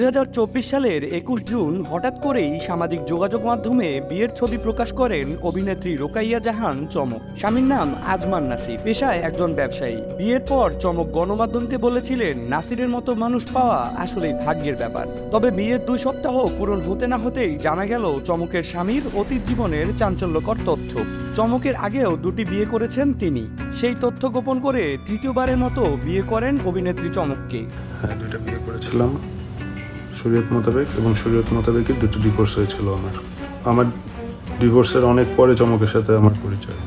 2024 সালের 21 জুন হঠাৎ করেই সামাজিক যোগাযোগ মাধ্যমে বিয়ের ছবি প্রকাশ করেন অভিনেত্রী রোকাইয়া জাহান চমক। স্বামীর নাম আজমান নাসির, পেশায় একজন ব্যবসায়ী। বিয়ের পর চমক গণমাধ্যমকে বলেছিলেন, নাসিরের মতো মানুষ পাওয়া আসলেই ভাগ্যের ব্যাপার। তবে বিয়ের 2 সপ্তাহ পূরণ হতে না হতেই জানা গেল চমকের স্বামীর অতীত জীবনের চাঞ্চল্যকর তথ্য। চমকের আগেও 2টি বিয়ে করেছেন তিনি। সেই তথ্য গোপন করে তৃতীয়বারের মতো বিয়ে করেন অভিনেত্রী চমককে। হ্যাঁ, 2টা বিয়ে করেছিলাম শরীয়ত মোতাবেক, এবং শরীয়ত মোতাবেকই 2টি ডিভোর্স হয়েছিল। আমার ডিভোর্সের অনেক পরে চমকের সাথে আমার পরিচয়।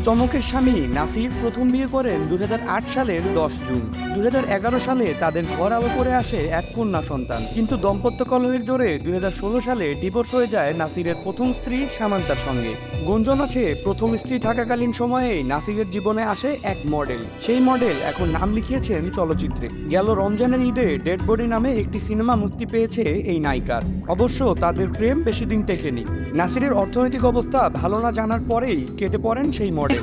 চমকের স্বামী নাসির প্রথম বিয়ে করেন 2008 সালের 10 জুন। 2011 সালে তাদের ঘর আলো করে আসে এক কন্যা সন্তান। কিন্তু দাম্পত্য কলহের জোরে 2016 সালে ডিভোর্স হয়ে যায় নাসিরের প্রথম স্ত্রী সামান্তার সঙ্গে। গুঞ্জন আছে, প্রথম স্ত্রী থাকাকালীন সময়েই নাসিরের জীবনে আসে এক মডেল। সেই মডেল এখন নাম লিখিয়েছেন চলচ্চিত্রে। গেল রমজানের ঈদে ডেড বডি নামে একটি সিনেমা মুক্তি পেয়েছে এই নায়িকার। অবশ্য তাদের প্রেম বেশি দিন টেকেনি। নাসিরের অর্থনৈতিক অবস্থা ভালো না জানার পরেই কেটে পড়েন সেই মডেল।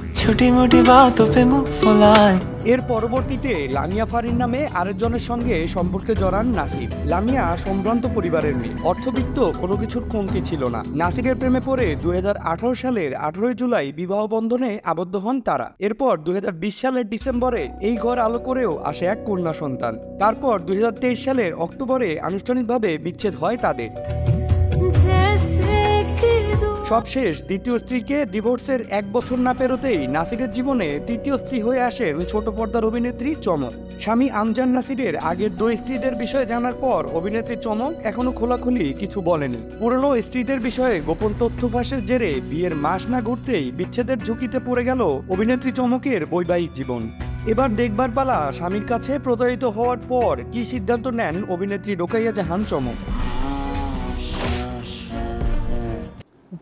এর পরবর্তীতে লামিয়া ফারিন নামে আরেকজনের সঙ্গে সম্পর্কে জড়ান নাসির। লামিয়া সম্ভ্রান্ত পরিবারের মেয়ে, অর্থবিত্ত, কোনো কিছুর কমতি ছিল না। নাসিরের প্রেমে পড়ে 2018 সালের 18 জুলাই বিবাহ বন্ধনে আবদ্ধ হন তারা। এরপর 2020 সালের ডিসেম্বরে এই ঘর আলো করেও আসে এক কন্যা সন্তান। তারপর 2023 সালের অক্টোবরে আনুষ্ঠানিকভাবে বিচ্ছেদ হয় তাদের। সবশেষ দ্বিতীয় স্ত্রীকে ডিভোর্সের 1 বছর না পেরোতেই নাসিরের জীবনে তৃতীয় স্ত্রী হয়ে আসেন ছোট পর্দার অভিনেত্রী চমক। স্বামী আমজান নাসিরের আগের 2 স্ত্রীদের বিষয়ে জানার পর অভিনেত্রী চমক এখনো খোলাখুলি কিছু বলেনি। পুরনো স্ত্রীদের বিষয়ে গোপন তথ্য ফাঁসের জেরে বিয়ের মাস না ঘুরতেই বিচ্ছেদের ঝুঁকিতে পড়ে গেল অভিনেত্রী চমকের বৈবাহিক জীবন। এবার দেখবার পালা স্বামীর কাছে প্রতারিত হওয়ার পর কি সিদ্ধান্ত নেন অভিনেত্রী রোকাইয়া জাহান চমক।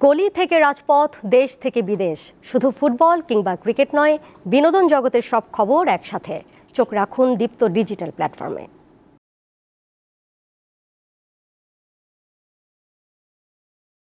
গলি থেকে রাজপথ, দেশ থেকে বিদেশ, শুধু ফুটবল কিংবা ক্রিকেট নয়, বিনোদন জগতের সব খবর একসাথে। চোখ রাখুন দীপ্ত ডিজিটাল প্ল্যাটফর্মে।